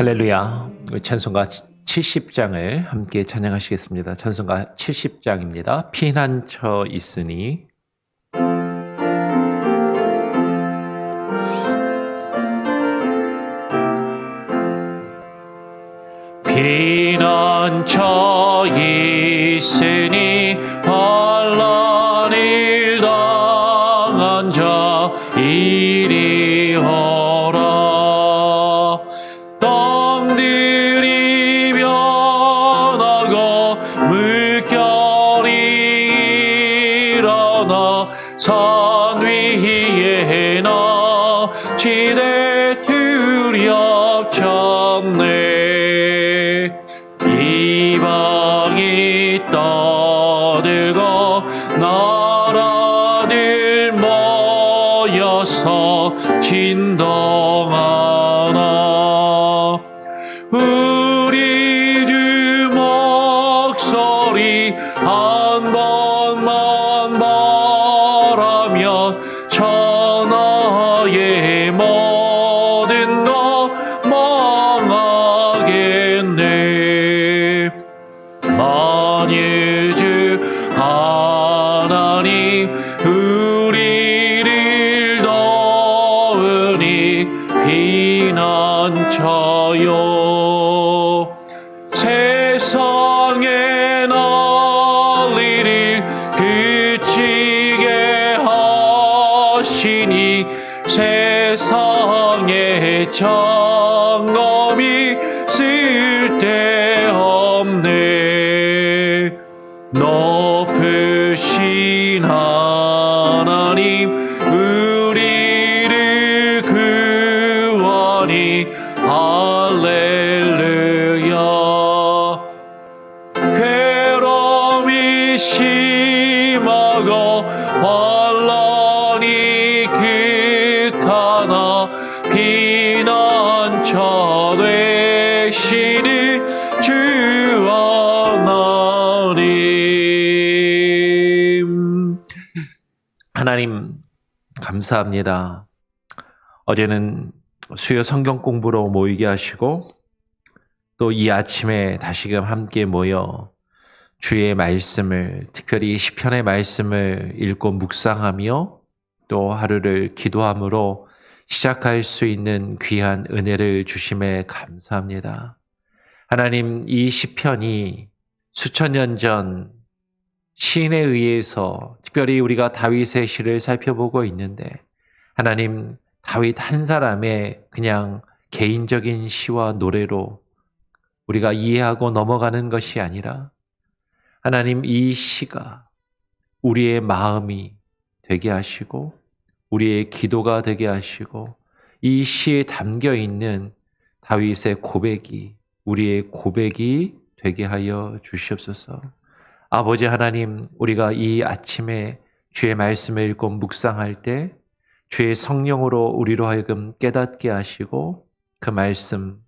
할렐루야. 찬송가 70장을 함께 찬양하시겠습니다. 찬송가 70장입니다. 피난처 있으니. 피난처 있으니 환난을 당한 자 이리 오라. 땅들이 변하고 물결이 일어나 산 위에 나 지대 두렵잖네. 이방이 떠들고 나라들 모여서 진동하나. 우리 주 목소리 한 번만 말하면 천하의 모든 것 망하겠네. 만일 주 하나님 우리를 도우니 피난처요. 세상의 난리를 그치게 하시니 세상의 점검이 쓸데없네. 높으신 하나님 우리를 구하니 할렐루야. 괴로움이 심하고 환난이 극하나 피난처 되시니 주 하나님 감사합니다. 어제는 수요 성경 공부로 모이게 하시고 또 이 아침에 다시금 함께 모여 주의 말씀을, 특별히 시편의 말씀을 읽고 묵상하며 또 하루를 기도함으로 시작할 수 있는 귀한 은혜를 주심에 감사합니다. 하나님, 이 시편이 수천 년 전 시인에 의해서 특별히 우리가 다윗의 시를 살펴보고 있는데, 하나님, 다윗 한 사람의 그냥 개인적인 시와 노래로 우리가 이해하고 넘어가는 것이 아니라, 하나님, 이 시가 우리의 마음이 되게 하시고 우리의 기도가 되게 하시고 이 시에 담겨 있는 다윗의 고백이 우리의 고백이 되게 하여 주시옵소서. 아버지 하나님, 우리가 이 아침에 주의 말씀을 읽고 묵상할 때 주의 성령으로 우리로 하여금 깨닫게 하시고 그 말씀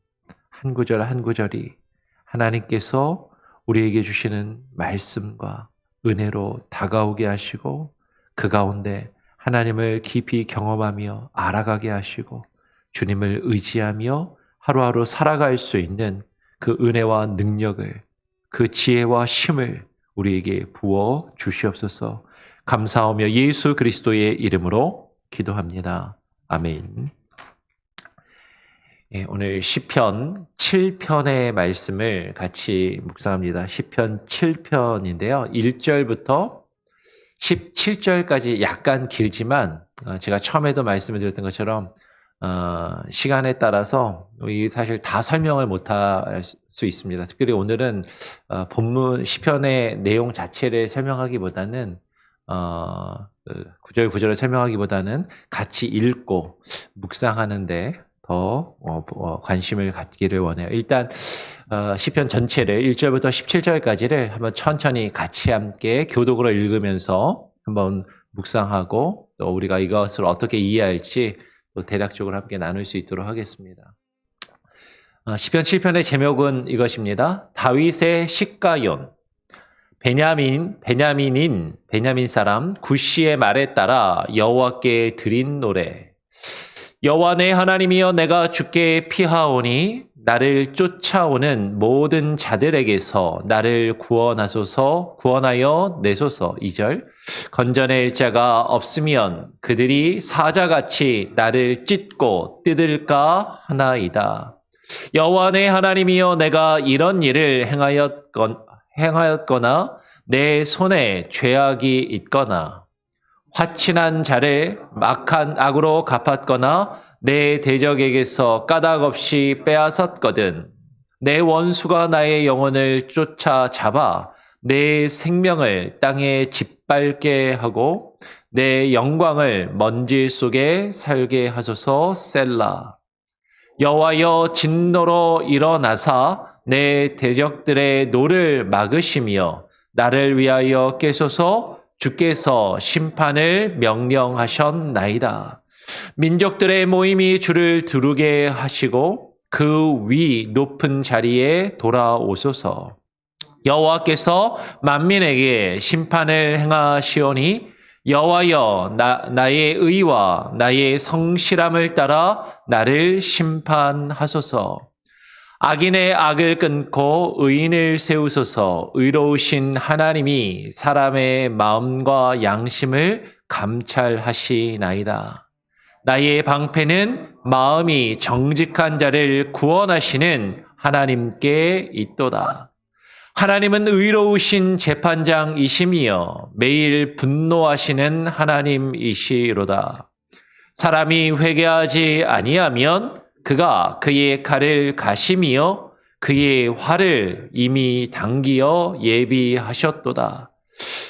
한 구절 한 구절이 하나님께서 우리에게 주시는 말씀과 은혜로 다가오게 하시고 그 가운데 하나님을 깊이 경험하며 알아가게 하시고 주님을 의지하며 하루하루 살아갈 수 있는 그 은혜와 능력을, 그 지혜와 힘을 우리에게 부어 주시옵소서. 감사하며 예수 그리스도의 이름으로 기도합니다. 아멘. 오늘 시편 7편의 말씀을 같이 묵상합니다. 시편 7편인데요. 1절부터 17절까지 약간 길지만 제가 처음에도 말씀을 드렸던 것처럼 시간에 따라서 사실 다 설명을 못할 수 있습니다. 특별히 오늘은 본문 시편의 내용 자체를 설명하기보다는 구절 구절을 설명하기보다는 같이 읽고 묵상하는데 더 관심을 갖기를 원해요. 일단 시편 전체를 1절부터 17절까지를 한번 천천히 같이 함께 교독으로 읽으면서 한번 묵상하고 또 우리가 이것을 어떻게 이해할지 또 대략적으로 함께 나눌 수 있도록 하겠습니다. 시편 7편의 제목은 이것입니다. 다윗의 시가yon. 베냐민 사람 구시의 말에 따라 여호와께 드린 노래. 여호와 내 하나님이여, 내가 주께 피하오니 나를 쫓아오는 모든 자들에게서 나를 구원하여 내소서. 2절. 건져낼 자가 없으면 그들이 사자같이 나를 찢고 뜯을까 하나이다. 여호와 내 하나님이여, 내가 이런 일을 행하였거나 내 손에 죄악이 있거나 화친한 자를 막한 악으로 갚았거나 내 대적에게서 까닭 없이 빼앗았거든. 내 원수가 나의 영혼을 쫓아잡아 내 생명을 땅에 짓밟게 하고 내 영광을 먼지 속에 살게 하소서. 셀라. 여호와여, 진노로 일어나사 내 대적들의 노를 막으시며 나를 위하여 깨소서. 주께서 심판을 명령하셨나이다. 민족들의 모임이 주를 두르게 하시고 그 위 높은 자리에 돌아오소서. 여호와께서 만민에게 심판을 행하시오니 여호와여, 나의 의와 나의 성실함을 따라 나를 심판하소서. 악인의 악을 끊고 의인을 세우소서. 의로우신 하나님이 사람의 마음과 양심을 감찰하시나이다. 나의 방패는 마음이 정직한 자를 구원하시는 하나님께 있도다. 하나님은 의로우신 재판장이시며 매일 분노하시는 하나님이시로다. 사람이 회개하지 아니하면 그가 그의 칼을 가시며 그의 활을 이미 당기어 예비하셨도다.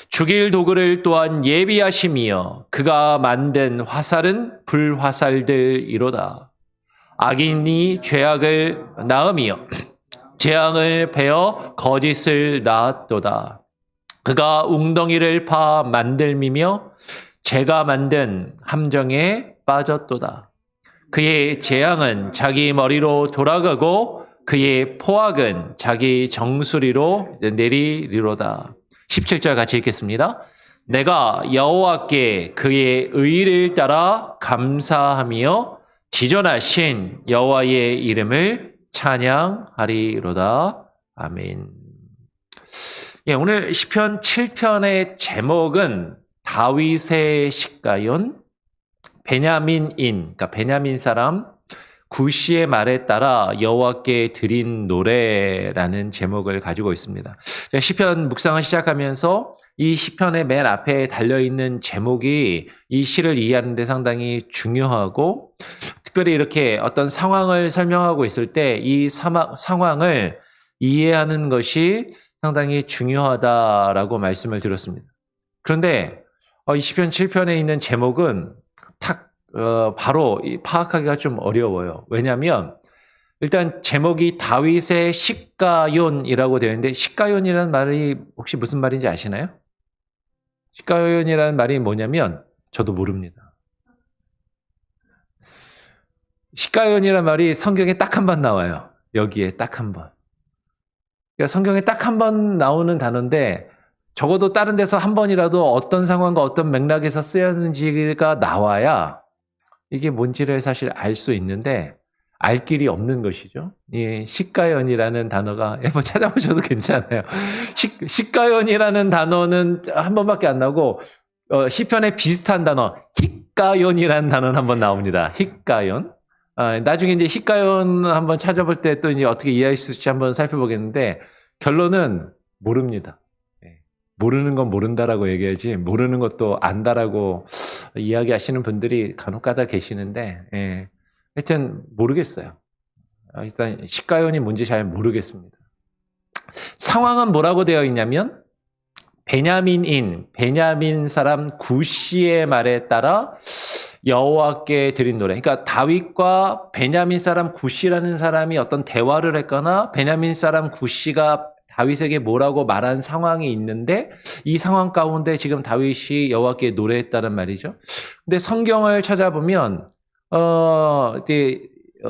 죽일 도구를 또한 예비하시며 그가 만든 화살은 불화살들이로다. 악인이 죄악을 낳으며 재앙을 베어 거짓을 낳았도다. 그가 웅덩이를 파 만들미며 죄가 만든 함정에 빠졌도다. 그의 재앙은 자기 머리로 돌아가고 그의 포악은 자기 정수리로 내리리로다. 17절 같이 읽겠습니다. 내가 여호와께 그의 의를 따라 감사하며 지존하신 여호와의 이름을 찬양하리로다. 아멘. 예, 오늘 시편 7편의 제목은 다윗의 시가연, 베냐민인, 그러니까 베냐민 사람 구시의 말에 따라 여호와께 드린 노래라는 제목을 가지고 있습니다. 시편 묵상을 시작하면서 이 시편의 맨 앞에 달려있는 제목이 이 시를 이해하는 데 상당히 중요하고, 특별히 이렇게 어떤 상황을 설명하고 있을 때 이 상황을 이해하는 것이 상당히 중요하다라고 말씀을 드렸습니다. 그런데 이 시편 7편에 있는 제목은 바로 파악하기가 좀 어려워요. 왜냐하면 일단 제목이 다윗의 시가연이라고 되어 있는데, 시가연이라는 말이 혹시 무슨 말인지 아시나요? 시가연이라는 말이 뭐냐면 저도 모릅니다. 시가연이라는 말이 성경에 딱 한 번 나와요. 여기에 딱 한 번. 그러니까 성경에 딱 한 번 나오는 단어인데 적어도 다른 데서 한 번이라도 어떤 상황과 어떤 맥락에서 쓰였는지가 나와야 이게 뭔지를 사실 알 수 있는데 알 길이 없는 것이죠. 이 시가연이라는 단어가 한번 찾아보셔도 괜찮아요. 시가연이라는 단어는 한 번밖에 안 나오고 시편에 비슷한 단어 힛가연이라는 단어는 한 번 나옵니다. 힛가연. 나중에 이제 힛가연 한번 찾아볼 때 또 이제 어떻게 이해할 수 있을지 한번 살펴보겠는데 결론은 모릅니다. 모르는 건 모른다라고 얘기하지 모르는 것도 안다라고 이야기하시는 분들이 간혹가다 계시는데, 하여튼 모르겠어요. 일단 시가연이 뭔지 잘 모르겠습니다. 상황은 뭐라고 되어 있냐면 베냐민 사람 구시의 말에 따라 여호와께 드린 노래. 그러니까 다윗과 베냐민 사람 구시라는 사람이 어떤 대화를 했거나 베냐민 사람 구시가 다윗에게 뭐라고 말한 상황이 있는데 이 상황 가운데 지금 다윗이 여호와께 노래했다는 말이죠. 근데 성경을 찾아보면 이제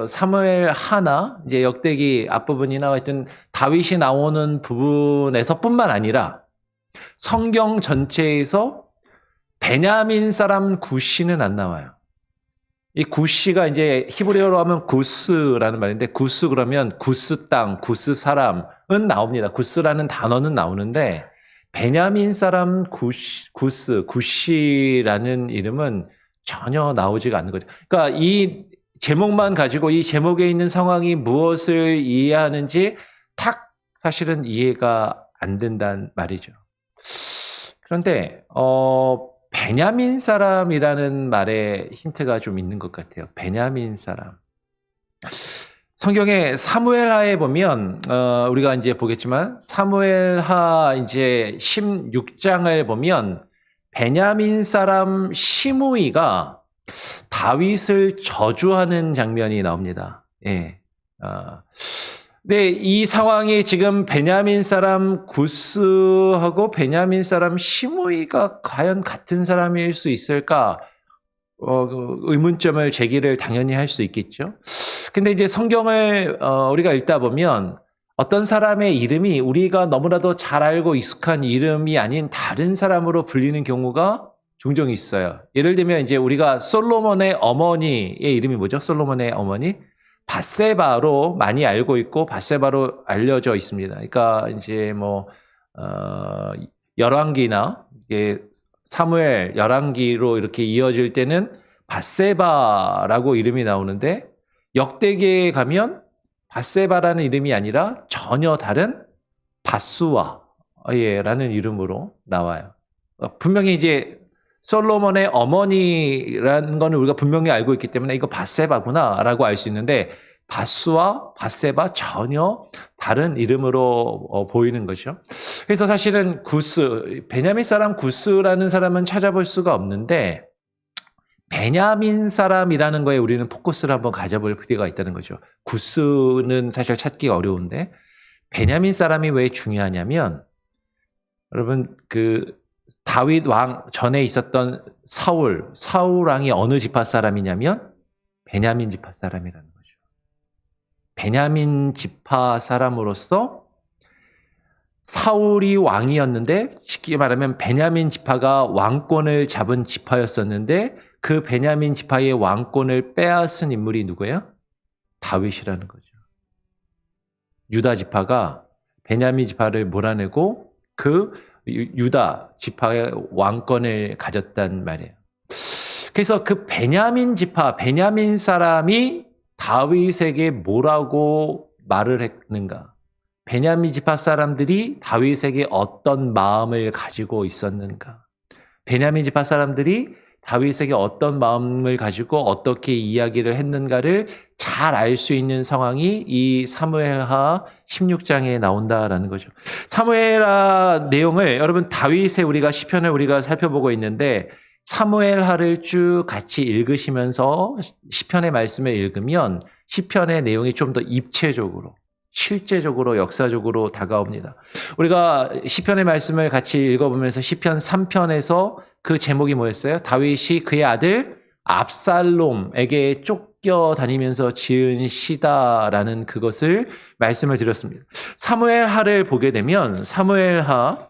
사무엘 하나 이제 역대기 앞부분이나 하여튼 다윗이 나오는 부분에서뿐만 아니라 성경 전체에서 베냐민 사람 구시는 안 나와요. 이 구시가 이제 히브리어로 하면 구스라는 말인데, 구스 그러면 구스 땅, 구스 사람은 나옵니다. 구스라는 단어는 나오는데, 베냐민 사람 구시라는 이름은 전혀 나오지가 않는 거죠. 그러니까 이 제목만 가지고 이 제목에 있는 상황이 무엇을 이해하는지 탁 사실은 이해가 안 된다는 말이죠. 그런데 베냐민 사람이라는 말에 힌트가 좀 있는 것 같아요. 베냐민 사람. 성경의 사무엘하에 보면 우리가 이제 보겠지만 사무엘하 이제 16장을 보면 베냐민 사람 시므이가 다윗을 저주하는 장면이 나옵니다. 예. 근데 이 상황이 지금 베냐민 사람 구스하고 베냐민 사람 시므이가 과연 같은 사람일 수 있을까? 의문점을 제기를 당연히 할 수 있겠죠. 근데 이제 성경을 우리가 읽다 보면 어떤 사람의 이름이 우리가 너무나도 잘 알고 익숙한 이름이 아닌 다른 사람으로 불리는 경우가 종종 있어요. 예를 들면 이제 우리가 솔로몬의 어머니의 이름이 뭐죠? 솔로몬의 어머니? 밧세바로 많이 알고 있고 밧세바로 알려져 있습니다. 그러니까 이제 뭐 열왕기나 사무엘 열왕기로 이렇게 이어질 때는 밧세바라고 이름이 나오는데 역대기에 가면 밧세바라는 이름이 아니라 전혀 다른 밧수아라는 이름으로 나와요. 분명히 이제 솔로몬의 어머니라는 거는 우리가 분명히 알고 있기 때문에 이거 밧세바구나라고 알 수 있는데 밧수와 밧세바 전혀 다른 이름으로 보이는 거죠. 그래서 사실은 구스, 베냐민 사람 구스라는 사람은 찾아볼 수가 없는데 베냐민 사람이라는 거에 우리는 포커스를 한번 가져볼 필요가 있다는 거죠. 구스는 사실 찾기가 어려운데 베냐민 사람이 왜 중요하냐면 여러분 다윗 왕 전에 있었던 사울 왕이 어느 지파 사람이냐면 베냐민 지파 사람이라는 거죠. 베냐민 지파 사람으로서 사울이 왕이었는데 쉽게 말하면 베냐민 지파가 왕권을 잡은 지파였었는데 그 베냐민 지파의 왕권을 빼앗은 인물이 누구예요? 다윗이라는 거죠. 유다 지파가 베냐민 지파를 몰아내고 그 유다 지파의 왕권을 가졌단 말이에요. 그래서 그 베냐민 지파, 베냐민 사람이 다윗에게 뭐라고 말을 했는가? 베냐민 지파 사람들이 다윗에게 어떤 마음을 가지고 있었는가? 베냐민 지파 사람들이 다윗에게 어떤 마음을 가지고 어떻게 이야기를 했는가를 잘 알 수 있는 상황이 이 사무엘하 16장에 나온다라는 거죠. 사무엘하 내용을 여러분 다윗의 우리가 시편을 우리가 살펴보고 있는데 사무엘하를 쭉 같이 읽으시면서 시편의 말씀을 읽으면 시편의 내용이 좀 더 입체적으로 실제적으로 역사적으로 다가옵니다. 우리가 시편의 말씀을 같이 읽어보면서 시편 3편에서 그 제목이 뭐였어요? 다윗이 그의 아들 압살롬에게 쫓겨다니면서 지은 시다라는 그것을 말씀을 드렸습니다. 사무엘하를 보게 되면 사무엘하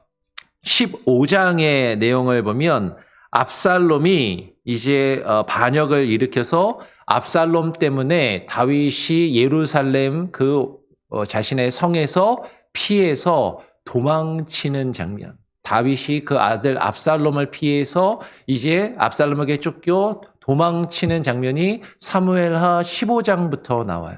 15장의 내용을 보면 압살롬이 이제 반역을 일으켜서 압살롬 때문에 다윗이 예루살렘 자신의 성에서 피해서 도망치는 장면. 다윗이 그 아들 압살롬을 피해서 이제 압살롬에게 쫓겨 도망치는 장면이 사무엘하 15장부터 나와요.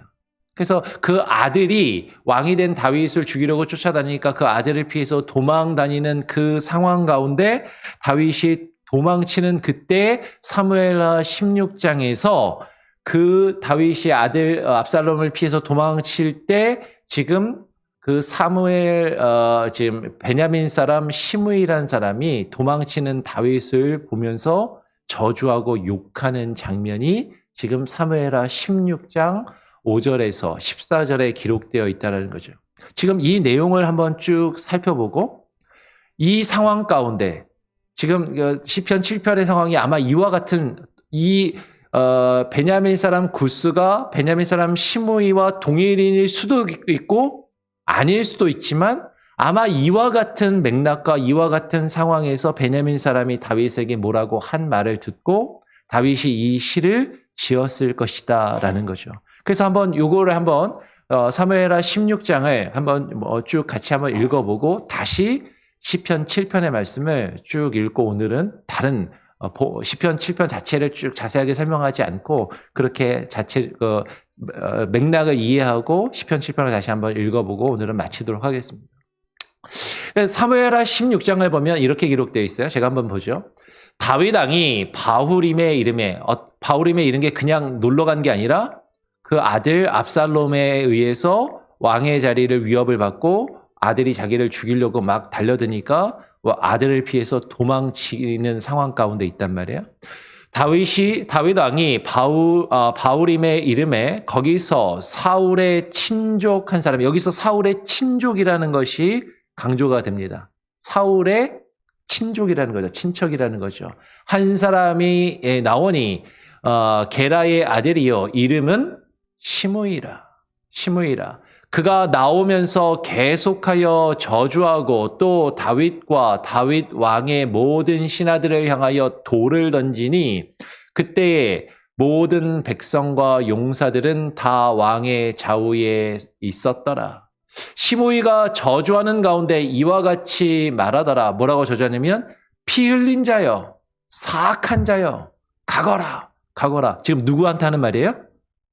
그래서 그 아들이 왕이 된 다윗을 죽이려고 쫓아다니니까 그 아들을 피해서 도망 다니는 그 상황 가운데 다윗이 도망치는 그때 사무엘하 16장에서 그 다윗이 아들 압살롬을 피해서 도망칠 때 지금 그 사무엘 지금 베냐민 사람 시므이라는 사람이 도망치는 다윗을 보면서 저주하고 욕하는 장면이 지금 사무엘하 16장 5절에서 14절에 기록되어 있다는 거죠. 지금 이 내용을 한번 쭉 살펴보고 이 상황 가운데 지금 시편 7편의 상황이 아마 이와 같은 베냐민 사람 구스가 베냐민 사람 시므이와 동일인일 수도 있고 아닐 수도 있지만 아마 이와 같은 맥락과 이와 같은 상황에서 베냐민 사람이 다윗에게 뭐라고 한 말을 듣고 다윗이 이 시를 지었을 것이다 라는 거죠. 그래서 한번 요거를 한번 사무엘하 16장을 한번 쭉 같이 한번 읽어보고 다시 시편 7편의 말씀을 쭉 읽고 오늘은 다른 시편 7편 자체를 쭉 자세하게 설명하지 않고 그렇게 맥락을 이해하고 시편 7편을 다시 한번 읽어보고 오늘은 마치도록 하겠습니다. 사무엘하 16장을 보면 이렇게 기록되어 있어요. 제가 한번 보죠. 다윗 왕이 바후림의 이름에 바후림의 이런 게 그냥 놀러 간 게 아니라 그 아들 압살롬에 의해서 왕의 자리를 위협을 받고 아들이 자기를 죽이려고 막 달려드니까 아들을 피해서 도망치는 상황 가운데 있단 말이에요. 다윗 왕이 바후림의 이름에 거기서 사울의 친족한 사람, 여기서 사울의 친족이라는 것이 강조가 됩니다. 사울의 친족이라는 거죠. 친척이라는 거죠. 한 사람이 나오니 게라의 아들이요. 이름은 시므이라. 그가 나오면서 계속하여 저주하고 또 다윗과 다윗 왕의 모든 신하들을 향하여 돌을 던지니 그때에 모든 백성과 용사들은 다 왕의 좌우에 있었더라. 시므이가 저주하는 가운데 이와 같이 말하더라. 뭐라고 저주하냐면 피 흘린 자여, 사악한 자여, 가거라. 지금 누구한테 하는 말이에요?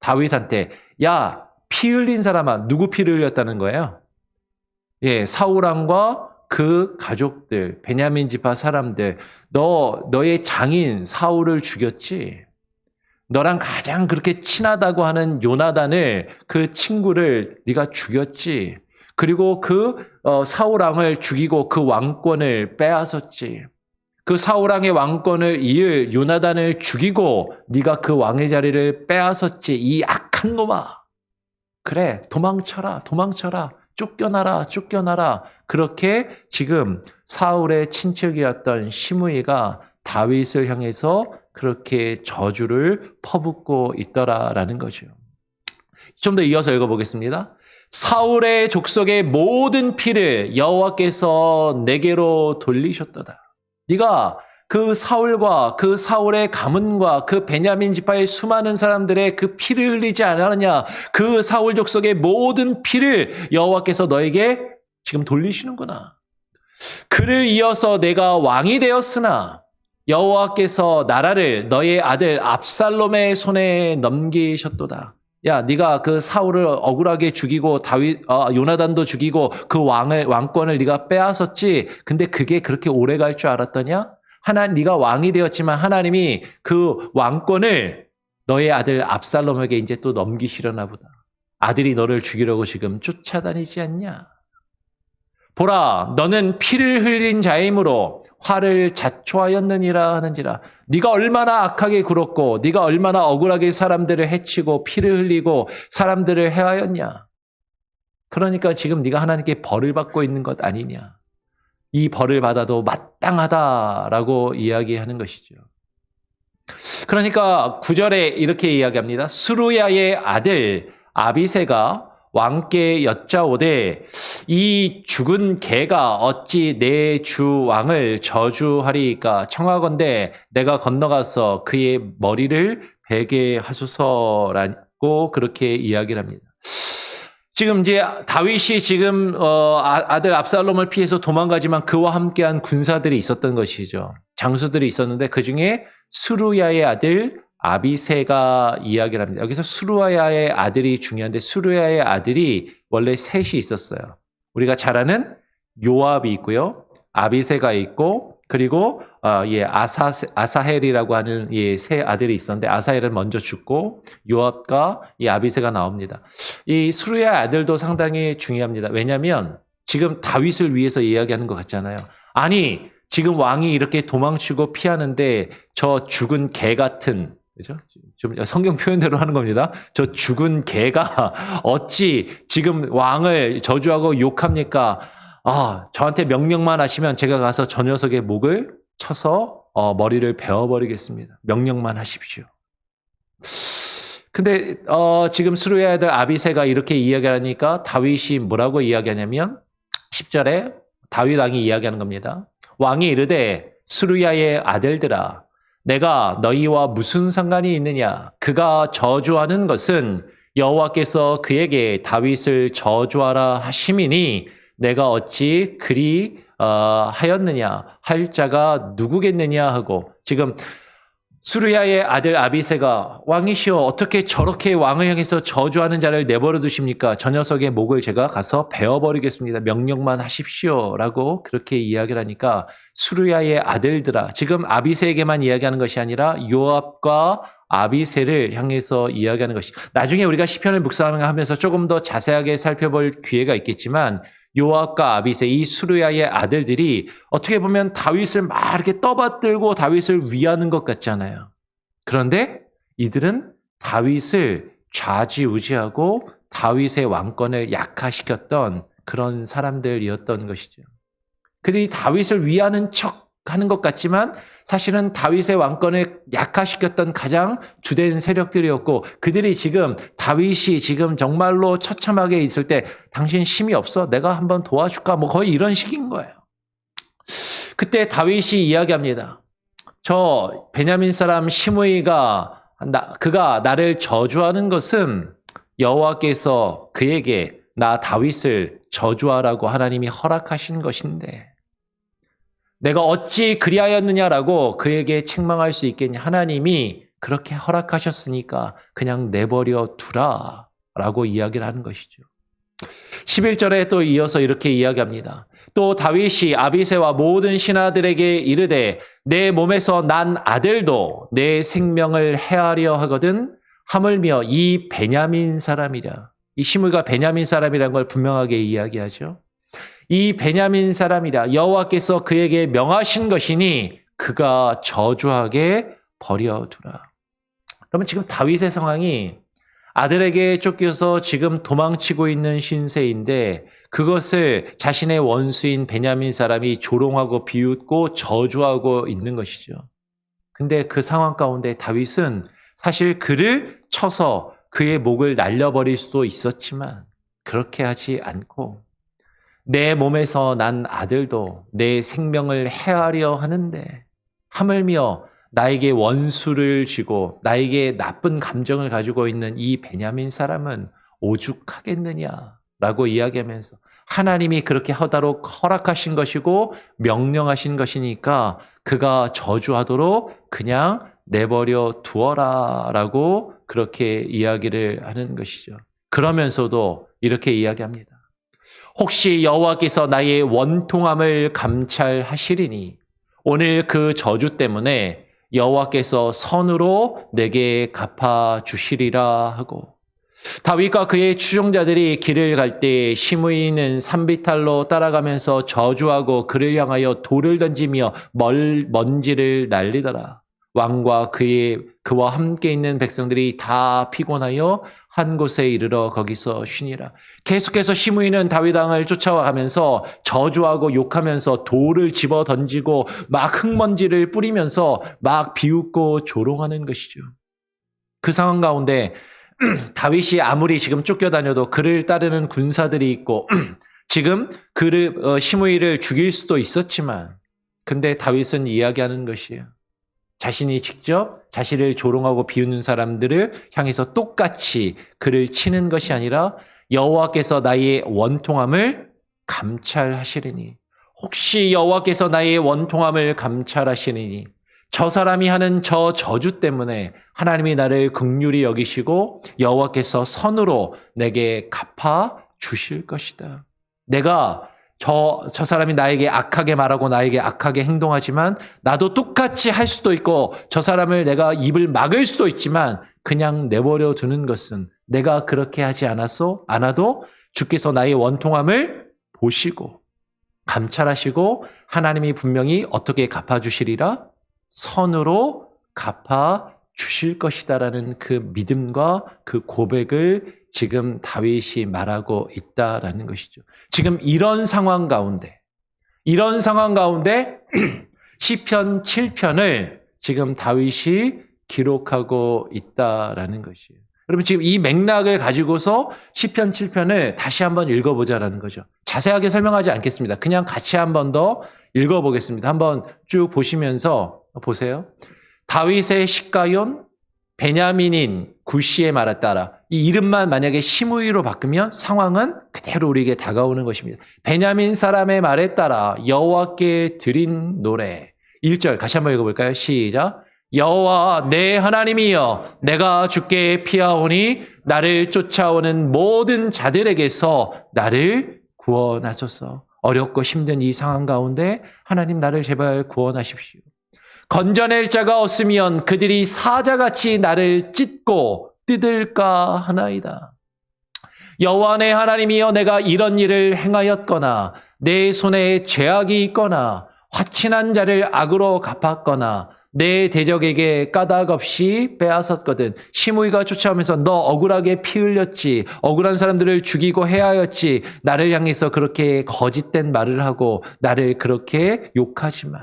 다윗한테. 야, 피 흘린 사람아, 누구 피를 흘렸다는 거예요? 예, 사울 왕과 그 가족들, 베냐민 지파 사람들, 너의 장인 사울을 죽였지. 너랑 가장 그렇게 친하다고 하는 요나단을, 그 친구를 네가 죽였지. 그리고 그 사울 왕을 죽이고 그 왕권을 빼앗았지. 그 사울 왕의 왕권을 이을 요나단을 죽이고 네가 그 왕의 자리를 빼앗았지. 이 악한 놈아. 그래, 도망쳐라. 쫓겨나라. 그렇게 지금 사울의 친척이었던 시므이가 다윗을 향해서 그렇게 저주를 퍼붓고 있더라라는 거죠. 좀 더 이어서 읽어보겠습니다. 사울의 족속의 모든 피를 여호와께서 내게로 돌리셨도다. 네가 그 사울과 그 사울의 가문과 그 베냐민 지파의 수많은 사람들의 그 피를 흘리지 않았느냐. 그 사울 족속의 모든 피를 여호와께서 너에게 지금 돌리시는구나. 그를 이어서 내가 왕이 되었으나 여호와께서 나라를 너의 아들 압살롬의 손에 넘기셨도다. 야, 네가 그 사울을 억울하게 죽이고 요나단도 죽이고 그 왕권을 네가 빼앗았지. 근데 그게 그렇게 오래 갈 줄 알았더냐? 네가 왕이 되었지만 하나님이 그 왕권을 너의 아들 압살롬에게 이제 또 넘기시려나 보다. 아들이 너를 죽이려고 지금 쫓아다니지 않냐? 보라, 너는 피를 흘린 자이므로 화를 자초하였느니라 하는지라. 네가 얼마나 악하게 굴었고 네가 얼마나 억울하게 사람들을 해치고 피를 흘리고 사람들을 해하였냐. 그러니까 지금 네가 하나님께 벌을 받고 있는 것 아니냐. 이 벌을 받아도 마땅하다라고 이야기하는 것이죠. 그러니까 9절에 이렇게 이야기합니다. 수루야의 아들 아비새가 왕께 여짜오되 이 죽은 개가 어찌 내 주 왕을 저주하리이까. 청하건대 내가 건너가서 그의 머리를 베게 하소서라고 그렇게 이야기를 합니다. 지금 이제 다윗이 지금 아들 압살롬을 피해서 도망가지만 그와 함께한 군사들이 있었던 것이죠. 장수들이 있었는데 그중에 수루야의 아들 아비새가 이야기를 합니다. 여기서 수루야의 아들이 중요한데 수루야의 아들이 원래 셋이 있었어요. 우리가 잘 아는 요압이 있고요. 아비새가 있고 그리고 아사헬이라고 하는 세 아들이 있었는데 아사헬은 먼저 죽고 요압과 이 아비새가 나옵니다. 이 수루야의 아들도 상당히 중요합니다. 왜냐하면 지금 다윗을 위해서 이야기하는 것 같잖아요. 아니 지금 왕이 이렇게 도망치고 피하는데 저 죽은 개 같은, 그죠? 좀 성경 표현대로 하는 겁니다. 저 죽은 개가 어찌 지금 왕을 저주하고 욕합니까? 저한테 명령만 하시면 제가 가서 저 녀석의 목을 쳐서 머리를 베어버리겠습니다. 명령만 하십시오. 근데 지금 수루야의 아들 아비새가 이렇게 이야기하니까 다윗이 뭐라고 이야기하냐면 10절에 다윗 왕이 이야기하는 겁니다. 왕이 이르되 수루야의 아들들아 내가 너희와 무슨 상관이 있느냐? 그가 저주하는 것은 여호와께서 그에게 다윗을 저주하라 하심이니 내가 어찌 그리 하였느냐? 할 자가 누구겠느냐 하고 지금 수르야의 아들 아비새가 왕이시여 어떻게 저렇게 왕을 향해서 저주하는 자를 내버려 두십니까? 저 녀석의 목을 제가 가서 베어버리겠습니다. 명령만 하십시오. 라고 그렇게 이야기를 하니까 수르야의 아들들아 지금 아비새에게만 이야기하는 것이 아니라 요압과 아비새를 향해서 이야기하는 것이 나중에 우리가 시편을 묵상하면서 조금 더 자세하게 살펴볼 기회가 있겠지만 요압과 아비새 이 수르야의 아들들이 어떻게 보면 다윗을 막 이렇게 떠받들고 다윗을 위하는 것 같잖아요. 그런데 이들은 다윗을 좌지우지하고 다윗의 왕권을 약화시켰던 그런 사람들이었던 것이죠. 그들이 다윗을 위하는 척 하는 것 같지만 사실은 다윗의 왕권을 약화시켰던 가장 주된 세력들이었고 그들이 지금 다윗이 지금 정말로 처참하게 있을 때 당신 힘이 없어? 내가 한번 도와줄까? 뭐 거의 이런 식인 거예요. 그때 다윗이 이야기합니다. 저 베냐민 사람 시므이가 그가 나를 저주하는 것은 여호와께서 그에게 나 다윗을 저주하라고 하나님이 허락하신 것인데 내가 어찌 그리하였느냐라고 그에게 책망할 수 있겠냐. 하나님이 그렇게 허락하셨으니까 그냥 내버려 두라 라고 이야기를 하는 것이죠. 11절에 또 이어서 이렇게 이야기합니다. 또 다윗이 아비새와 모든 신하들에게 이르되 내 몸에서 난 아들도 내 생명을 해하려 하거든 하물며 이 베냐민 사람이라. 이 시므이가 베냐민 사람이라는 걸 분명하게 이야기하죠. 이 베냐민 사람이라 여호와께서 그에게 명하신 것이니 그가 저주하게 버려두라. 그러면 지금 다윗의 상황이 아들에게 쫓겨서 지금 도망치고 있는 신세인데 그것을 자신의 원수인 베냐민 사람이 조롱하고 비웃고 저주하고 있는 것이죠. 근데 그 상황 가운데 다윗은 사실 그를 쳐서 그의 목을 날려버릴 수도 있었지만 그렇게 하지 않고 내 몸에서 난 아들도 내 생명을 해하려 하는데 하물며 나에게 원수를 쥐고 나에게 나쁜 감정을 가지고 있는 이 베냐민 사람은 오죽하겠느냐라고 이야기하면서 하나님이 그렇게 하도록 허락하신 것이고 명령하신 것이니까 그가 저주하도록 그냥 내버려 두어라라고 그렇게 이야기를 하는 것이죠. 그러면서도 이렇게 이야기합니다. 혹시 여호와께서 나의 원통함을 감찰하시리니 오늘 그 저주 때문에 여호와께서 선으로 내게 갚아주시리라 하고 다윗과 그의 추종자들이 길을 갈 때 시므이는 산비탈로 따라가면서 저주하고 그를 향하여 돌을 던지며 먼지를 날리더라. 왕과 그와 함께 있는 백성들이 다 피곤하여 한 곳에 이르러 거기서 쉬니라. 계속해서 시므이는 다윗 왕을 쫓아가면서 저주하고 욕하면서 돌을 집어 던지고 막 흙먼지를 뿌리면서 막 비웃고 조롱하는 것이죠. 그 상황 가운데 다윗이 아무리 지금 쫓겨다녀도 그를 따르는 군사들이 있고 지금 시므이를 죽일 수도 있었지만 근데 다윗은 이야기하는 것이에요. 자신이 직접 자신을 조롱하고 비웃는 사람들을 향해서 똑같이 그를 치는 것이 아니라 여호와께서 나의 원통함을 감찰하시리니 혹시 여호와께서 나의 원통함을 감찰하시리니 저 사람이 하는 저 저주 때문에 하나님이 나를 긍휼히 여기시고 여호와께서 선으로 내게 갚아 주실 것이다. 내가 저 사람이 나에게 악하게 말하고 나에게 악하게 행동하지만 나도 똑같이 할 수도 있고 저 사람을 내가 입을 막을 수도 있지만 그냥 내버려 두는 것은 내가 그렇게 하지 않아도 주께서 나의 원통함을 보시고 감찰하시고 하나님이 분명히 어떻게 갚아주시리라? 선으로 갚아주실 것이다라는 그 믿음과 그 고백을 지금 다윗이 말하고 있다라는 것이죠. 지금 이런 상황 가운데 시편 7편을 지금 다윗이 기록하고 있다라는 것이에요. 여러분 지금 이 맥락을 가지고서 시편 7편을 다시 한번 읽어보자라는 거죠. 자세하게 설명하지 않겠습니다. 그냥 같이 한번 더 읽어보겠습니다. 한번 쭉 보시면서 보세요. 다윗의 시가yon, 베냐민인 구시의 말에 따라 이 이름만 만약에 시므이로 바꾸면 상황은 그대로 우리에게 다가오는 것입니다. 베냐민 사람의 말에 따라 여호와께 드린 노래. 1절 같이 한번 읽어볼까요? 시작. 여호와 내 하나님이여 내가 주께 피하오니 나를 쫓아오는 모든 자들에게서 나를 구원하소서. 어렵고 힘든 이 상황 가운데 하나님 나를 제발 구원하십시오. 건져낼 자가 없으면 그들이 사자같이 나를 찢고 뜯을까 하나이다. 여호와 내 하나님이여 내가 이런 일을 행하였거나 내 손에 죄악이 있거나 화친한 자를 악으로 갚았거나 내 대적에게 까닭 없이 빼앗았거든. 시므이가 쫓아오면서 너 억울하게 피 흘렸지. 억울한 사람들을 죽이고 해하였지. 나를 향해서 그렇게 거짓된 말을 하고 나를 그렇게 욕하지만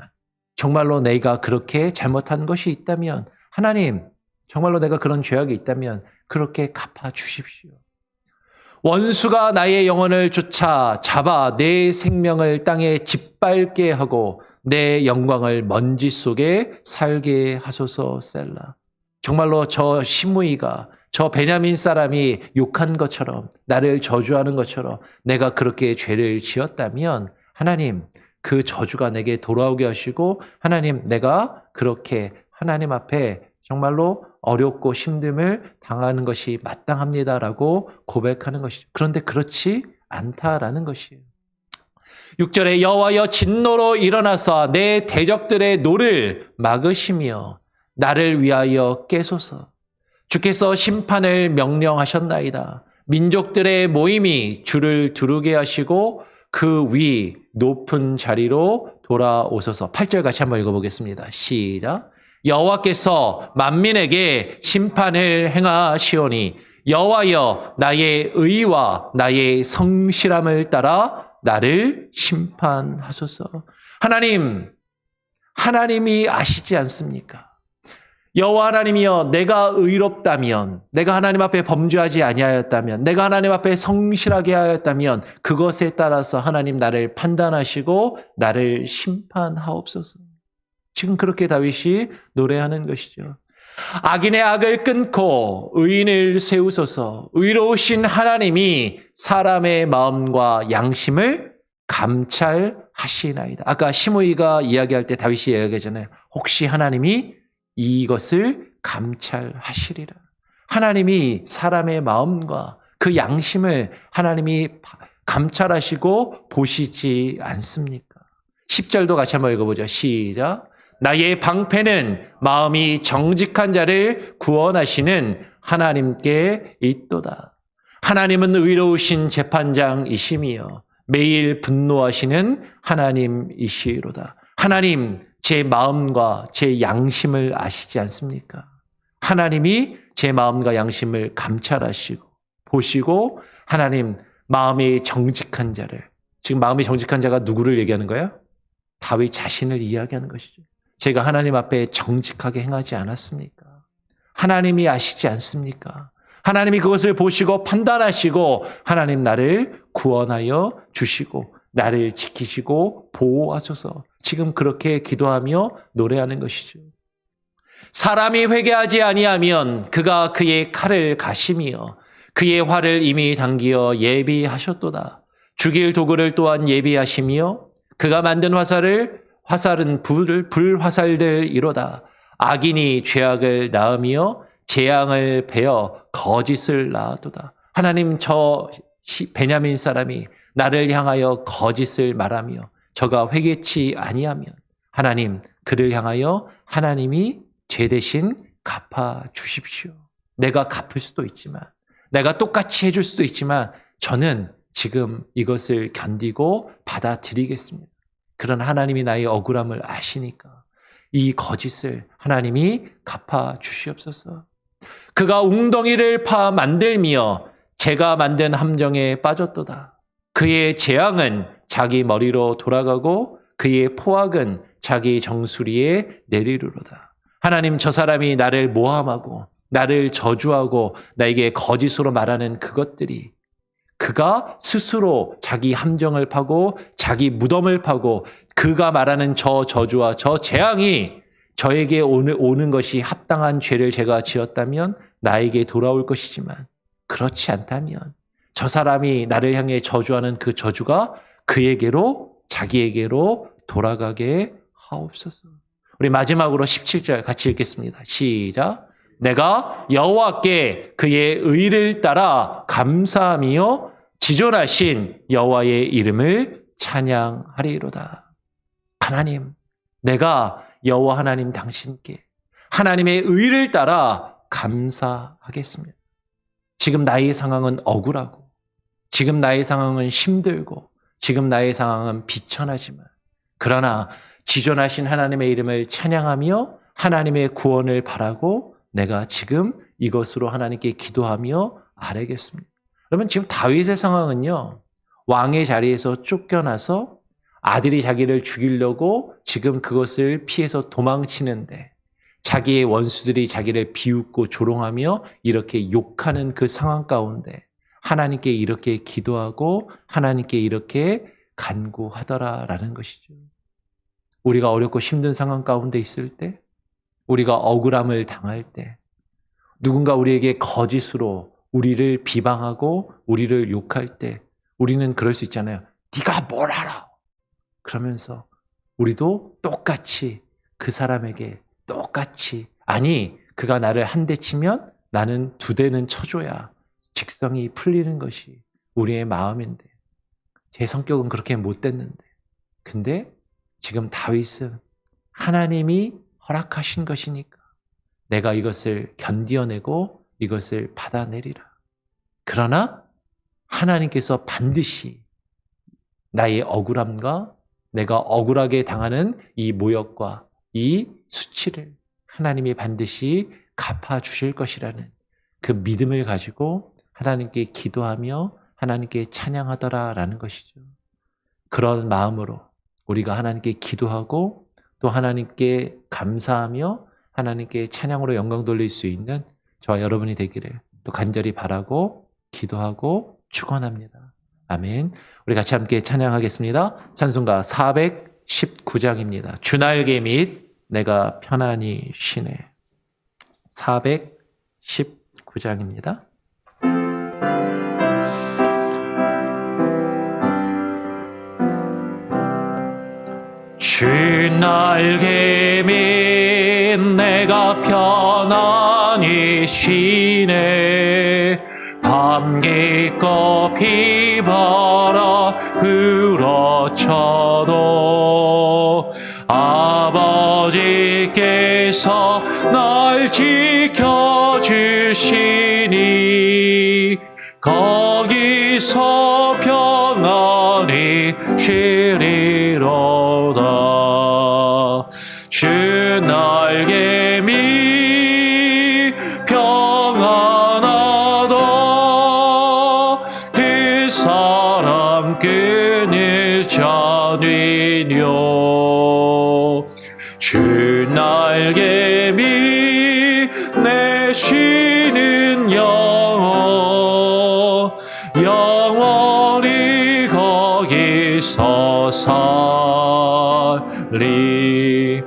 정말로 내가 그렇게 잘못한 것이 있다면 하나님 정말로 내가 그런 죄악이 있다면 그렇게 갚아주십시오. 원수가 나의 영혼을 쫓아 잡아 내 생명을 땅에 짓밟게 하고 내 영광을 먼지 속에 살게 하소서. 셀라. 정말로 저 시므이가 저 베냐민 사람이 욕한 것처럼 나를 저주하는 것처럼 내가 그렇게 죄를 지었다면 하나님 그 저주가 내게 돌아오게 하시고 하나님 내가 그렇게 하나님 앞에 정말로 어렵고 힘듦을 당하는 것이 마땅합니다라고 고백하는 것이죠. 그런데 그렇지 않다라는 것이에요. 6절에 여호와여 진노로 일어나서 내 대적들의 노를 막으시며 나를 위하여 깨소서. 주께서 심판을 명령하셨나이다. 민족들의 모임이 주를 두르게 하시고 그 위 높은 자리로 돌아오소서. 8절 같이 한번 읽어보겠습니다. 시작. 여호와께서 만민에게 심판을 행하시오니 여호와여 나의 의와 나의 성실함을 따라 나를 심판하소서. 하나님이 아시지 않습니까? 여호와 하나님이여 내가 의롭다면 내가 하나님 앞에 범죄하지 아니하였다면 내가 하나님 앞에 성실하게 하였다면 그것에 따라서 하나님 나를 판단하시고 나를 심판하옵소서. 지금 그렇게 다윗이 노래하는 것이죠. 악인의 악을 끊고 의인을 세우소서. 의로우신 하나님이 사람의 마음과 양심을 감찰하시나이다. 아까 시므이가 이야기할 때 다윗이 이야기하잖아요. 혹시 하나님이 이것을 감찰하시리라. 하나님이 사람의 마음과 그 양심을 하나님이 감찰하시고 보시지 않습니까? 10절도 같이 한번 읽어보죠. 시작. 나의 방패는 마음이 정직한 자를 구원하시는 하나님께 있도다. 하나님은 의로우신 재판장이시며 매일 분노하시는 하나님이시로다. 하나님 제 마음과 제 양심을 아시지 않습니까? 하나님이 제 마음과 양심을 감찰하시고 보시고 하나님 마음이 정직한 자를, 지금 마음이 정직한 자가 누구를 얘기하는 거예요? 다윗 자신을 이야기하는 것이죠. 제가 하나님 앞에 정직하게 행하지 않았습니까? 하나님이 아시지 않습니까? 하나님이 그것을 보시고 판단하시고 하나님 나를 구원하여 주시고 나를 지키시고 보호하소서. 지금 그렇게 기도하며 노래하는 것이죠. 사람이 회개하지 아니하면 그가 그의 칼을 가시며 그의 활을 이미 당기어 예비하셨도다. 죽일 도구를 또한 예비하시며 그가 만든 화살은 불화살들이로다. 악인이 죄악을 낳으며 재앙을 베어 거짓을 낳아도다. 하나님 저 베냐민 사람이 나를 향하여 거짓을 말하며 저가 회개치 아니하면 하나님 그를 향하여 하나님이 죄 대신 갚아 주십시오. 내가 갚을 수도 있지만 내가 똑같이 해줄 수도 있지만 저는 지금 이것을 견디고 받아들이겠습니다. 그런 하나님이 나의 억울함을 아시니까 이 거짓을 하나님이 갚아 주시옵소서. 그가 웅덩이를 파 만들며 제가 만든 함정에 빠졌도다. 그의 재앙은 자기 머리로 돌아가고 그의 포악은 자기 정수리에 내리르로다. 하나님 저 사람이 나를 모함하고 나를 저주하고 나에게 거짓으로 말하는 그것들이 그가 스스로 자기 함정을 파고 자기 무덤을 파고 그가 말하는 저 저주와 저 재앙이 저에게 오는 것이 합당한 죄를 제가 지었다면 나에게 돌아올 것이지만 그렇지 않다면 저 사람이 나를 향해 저주하는 그 저주가 그에게로 자기에게로 돌아가게 하옵소서. 우리 마지막으로 17절 같이 읽겠습니다. 시작. 내가 여호와께 그의 의를 따라 감사하며 지존하신 여호와의 이름을 찬양하리로다. 하나님, 내가 여호와 하나님 당신께 하나님의 의를 따라 감사하겠습니다. 지금 나의 상황은 억울하고 지금 나의 상황은 힘들고 지금 나의 상황은 비천하지만 그러나 지존하신 하나님의 이름을 찬양하며 하나님의 구원을 바라고 내가 지금 이것으로 하나님께 기도하며 아뢰겠습니다. 그러면 지금 다윗의 상황은요, 왕의 자리에서 쫓겨나서 아들이 자기를 죽이려고 지금 그것을 피해서 도망치는데 자기의 원수들이 자기를 비웃고 조롱하며 이렇게 욕하는 그 상황 가운데 하나님께 이렇게 기도하고 하나님께 이렇게 간구하더라라는 것이죠. 우리가 어렵고 힘든 상황 가운데 있을 때, 우리가 억울함을 당할 때, 누군가 우리에게 거짓으로 우리를 비방하고 우리를 욕할 때 우리는 그럴 수 있잖아요. 네가 뭘 알아? 그러면서 우리도 똑같이 그 사람에게 똑같이 아니 그가 나를 한 대 치면 나는 두 대는 쳐줘야 직성이 풀리는 것이 우리의 마음인데 제 성격은 그렇게 못 됐는데 근데 지금 다윗은 하나님이 허락하신 것이니까 내가 이것을 견디어내고 이것을 받아내리라. 그러나 하나님께서 반드시 나의 억울함과 내가 억울하게 당하는 이 모욕과 이 수치를 하나님이 반드시 갚아주실 것이라는 그 믿음을 가지고 하나님께 기도하며 하나님께 찬양하더라라는 것이죠. 그런 마음으로 우리가 하나님께 기도하고 또 하나님께 감사하며 하나님께 찬양으로 영광 돌릴 수 있는 저와 여러분이 되기를 또 간절히 바라고 기도하고 축원합니다. 아멘. 우리 같이 함께 찬양하겠습니다. 찬송가 419장입니다. 주날개 및 내가 편안히 쉬네. 419장입니다. 주날개 및 내가 편안히 쉬네. 밤 깊고 비바라 불어쳐도 아버지께서 날 지켜주시니 거기서 평안히 쉬리로다. 주 날개 밑 평안하다. 그 사람 끈을 잡으려. 주 날개 밑 내 쉬는 영혼 영원히 거기서 살리.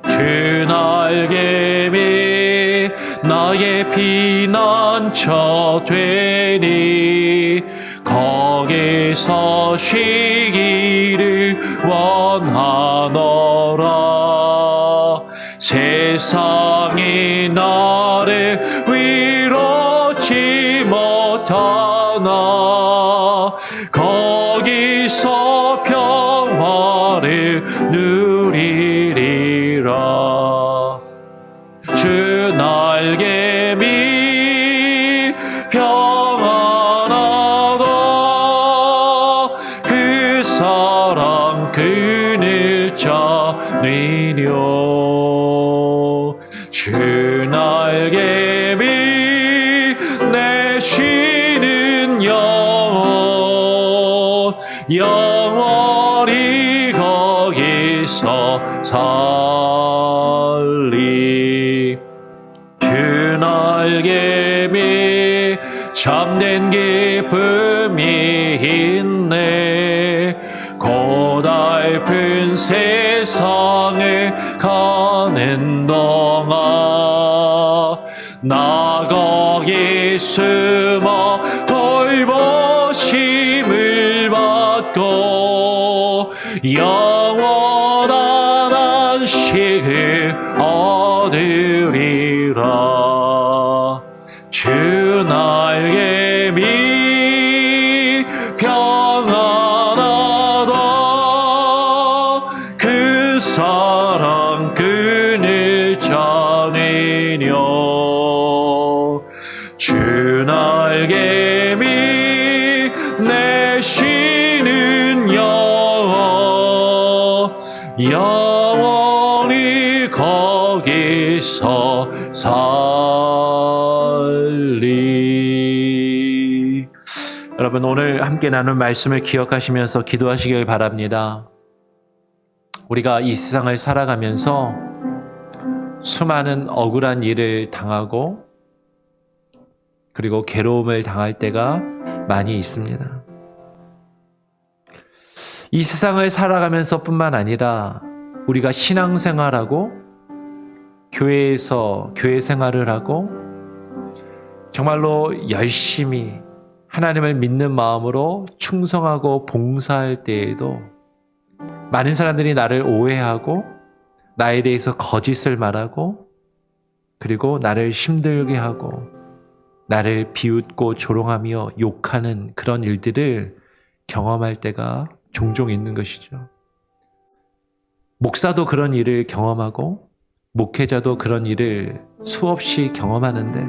주 날개 밑 나의 피난처 되니 거기서 쉬기를 원하노라. 세상이 나를 위로치 못하나 거기서 평화를 누리리라. 주 날개 밑 평안하다. 그 사람 그늘 잡으려. 주 날개 밑 내 쉬는 영혼 영원히 거기서 살리. 주 날개 밑 참된 기쁨이 있네. 고달픈 세상을 가는 동안 나 거기 숨어 돌보심을 받고 영원한 안식을 얻으리라. 주 날개미 평안하다. 그 사랑 끈을 짜내며 주 날개미 내 쉬는 영원히 거기서 살리. 여러분, 오늘 함께 나눈 말씀을 기억하시면서 기도하시길 바랍니다. 우리가 이 세상을 살아가면서 수많은 억울한 일을 당하고 그리고 괴로움을 당할 때가 많이 있습니다. 이 세상을 살아가면서 뿐만 아니라 우리가 신앙생활하고 교회에서 교회 생활을 하고 정말로 열심히 하나님을 믿는 마음으로 충성하고 봉사할 때에도 많은 사람들이 나를 오해하고 나에 대해서 거짓을 말하고 그리고 나를 힘들게 하고 나를 비웃고 조롱하며 욕하는 그런 일들을 경험할 때가 종종 있는 것이죠. 목사도 그런 일을 경험하고 목회자도 그런 일을 수없이 경험하는데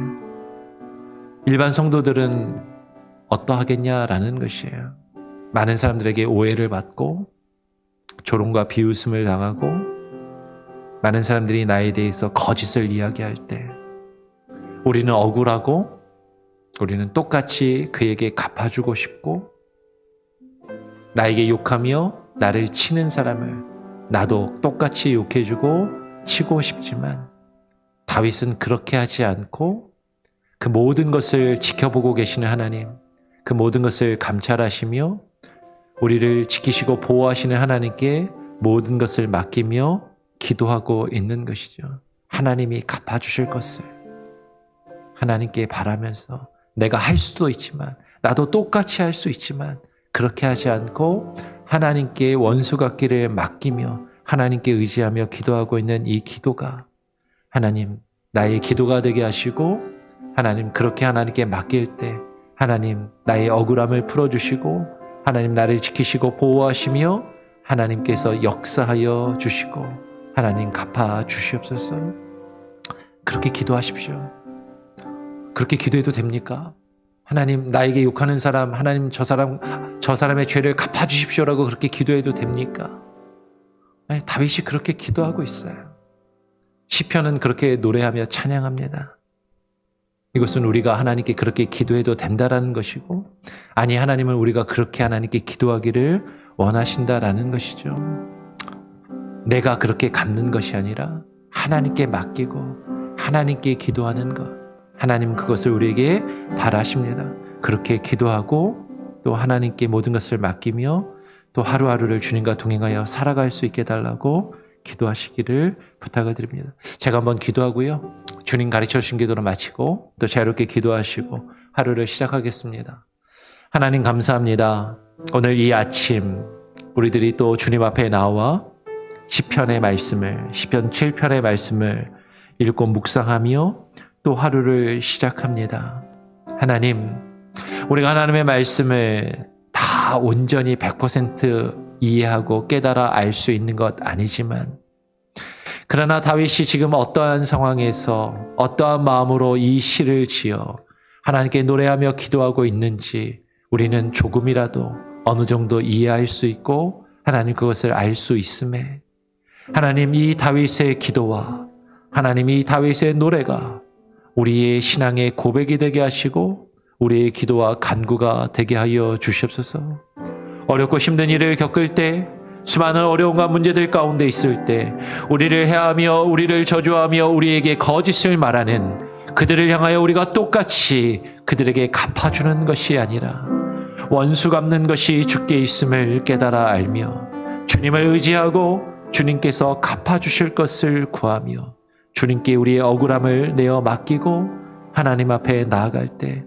일반 성도들은 어떠하겠냐라는 것이에요. 많은 사람들에게 오해를 받고 조롱과 비웃음을 당하고 많은 사람들이 나에 대해서 거짓을 이야기할 때 우리는 억울하고 우리는 똑같이 그에게 갚아주고 싶고 나에게 욕하며 나를 치는 사람을 나도 똑같이 욕해주고 치고 싶지만 다윗은 그렇게 하지 않고 그 모든 것을 지켜보고 계시는 하나님, 그 모든 것을 감찰하시며 우리를 지키시고 보호하시는 하나님께 모든 것을 맡기며 기도하고 있는 것이죠. 하나님이 갚아주실 것을 하나님께 바라면서 내가 할 수도 있지만 나도 똑같이 할 수 있지만 그렇게 하지 않고 하나님께 원수 갚기를 맡기며 하나님께 의지하며 기도하고 있는 이 기도가 하나님 나의 기도가 되게 하시고 하나님 그렇게 하나님께 맡길 때 하나님 나의 억울함을 풀어주시고 하나님 나를 지키시고 보호하시며 하나님께서 역사하여 주시고 하나님 갚아 주시옵소서. 그렇게 기도하십시오. 그렇게 기도해도 됩니까? 하나님 나에게 욕하는 사람 하나님 저 사람의 죄를 갚아 주십시오라고 그렇게 기도해도 됩니까? 아니, 다윗이 그렇게 기도하고 있어요. 시편은 그렇게 노래하며 찬양합니다. 이것은 우리가 하나님께 그렇게 기도해도 된다라는 것이고 아니 하나님은 우리가 그렇게 하나님께 기도하기를 원하신다라는 것이죠. 내가 그렇게 갚는 것이 아니라 하나님께 맡기고 하나님께 기도하는 것 하나님 그것을 우리에게 바라십니다. 그렇게 기도하고 또 하나님께 모든 것을 맡기며 또 하루하루를 주님과 동행하여 살아갈 수 있게 해달라고 기도하시기를 부탁을 드립니다. 제가 한번 기도하고요. 주님 가르쳐 주신 기도를 마치고 또 자유롭게 기도하시고 하루를 시작하겠습니다. 하나님 감사합니다. 오늘 이 아침 우리들이 또 주님 앞에 나와 시편의 말씀을 시편 7편의 말씀을 읽고 묵상하며 또 하루를 시작합니다. 하나님 우리가 하나님의 말씀을 다 온전히 100% 이해하고 깨달아 알 수 있는 것 아니지만 그러나 다윗이 지금 어떠한 상황에서 어떠한 마음으로 이 시를 지어 하나님께 노래하며 기도하고 있는지 우리는 조금이라도 어느 정도 이해할 수 있고 하나님 그것을 알 수 있음에 하나님 이 다윗의 기도와 하나님 이 다윗의 노래가 우리의 신앙의 고백이 되게 하시고 우리의 기도와 간구가 되게 하여 주시옵소서. 어렵고 힘든 일을 겪을 때 수많은 어려움과 문제들 가운데 있을 때 우리를 해하며 우리를 저주하며 우리에게 거짓을 말하는 그들을 향하여 우리가 똑같이 그들에게 갚아주는 것이 아니라 원수 갚는 것이 주께 있음을 깨달아 알며 주님을 의지하고 주님께서 갚아주실 것을 구하며 주님께 우리의 억울함을 내어 맡기고 하나님 앞에 나아갈 때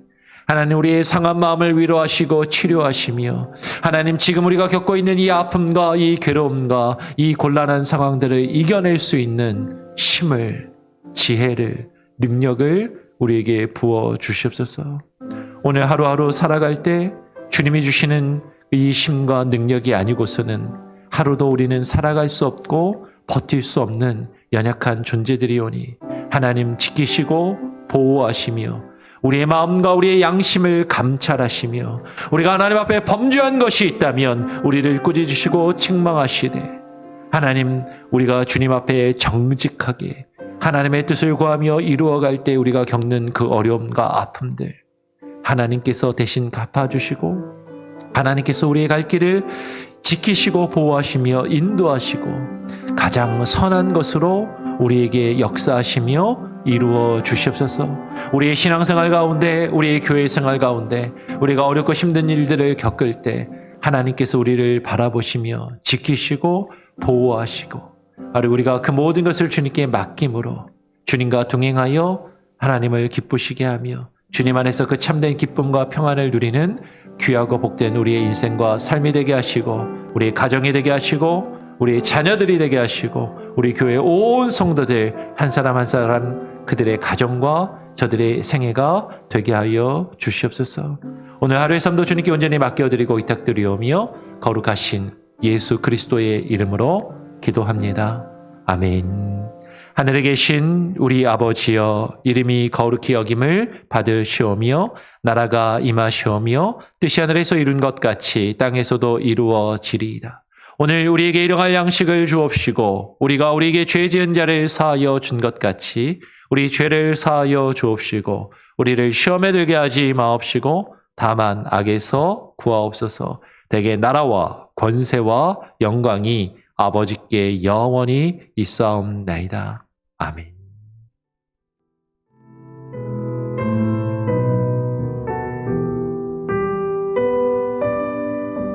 하나님 우리의 상한 마음을 위로하시고 치료하시며 하나님 지금 우리가 겪고 있는 이 아픔과 이 괴로움과 이 곤란한 상황들을 이겨낼 수 있는 힘을, 지혜를, 능력을 우리에게 부어 주시옵소서. 오늘 하루하루 살아갈 때 주님이 주시는 이 힘과 능력이 아니고서는 하루도 우리는 살아갈 수 없고 버틸 수 없는 연약한 존재들이오니 하나님 지키시고 보호하시며 우리의 마음과 우리의 양심을 감찰하시며 우리가 하나님 앞에 범죄한 것이 있다면 우리를 꾸짖으시고 책망하시되 하나님 우리가 주님 앞에 정직하게 하나님의 뜻을 구하며 이루어갈 때 우리가 겪는 그 어려움과 아픔들 하나님께서 대신 갚아주시고 하나님께서 우리의 갈 길을 지키시고 보호하시며 인도하시고 가장 선한 것으로 우리에게 역사하시며 이루어 주시옵소서. 우리의 신앙생활 가운데 우리의 교회 생활 가운데 우리가 어렵고 힘든 일들을 겪을 때 하나님께서 우리를 바라보시며 지키시고 보호하시고 바로 우리가 그 모든 것을 주님께 맡김으로 주님과 동행하여 하나님을 기쁘시게 하며 주님 안에서 그 참된 기쁨과 평안을 누리는 귀하고 복된 우리의 인생과 삶이 되게 하시고 우리의 가정이 되게 하시고 우리의 자녀들이 되게 하시고 우리 교회 온 성도들 한 사람 한 사람 그들의 가정과 저들의 생애가 되게 하여 주시옵소서. 오늘 하루의 삶도 주님께 온전히 맡겨드리고 의탁드리오며 거룩하신 예수 그리스도의 이름으로 기도합니다. 아멘. 하늘에 계신 우리 아버지여 이름이 거룩히 여김을 받으시오며 나라가 임하시오며 뜻이 하늘에서 이룬 것 같이 땅에서도 이루어지리이다. 오늘 우리에게 일용할 양식을 주옵시고 우리가 우리에게 죄 지은 자를 사하여 준 것 같이 우리 죄를 사하여 주옵시고 우리를 시험에 들게 하지 마옵시고 다만 악에서 구하옵소서. 대개 나라와 권세와 영광이 아버지께 영원히 있사옵나이다. 아멘.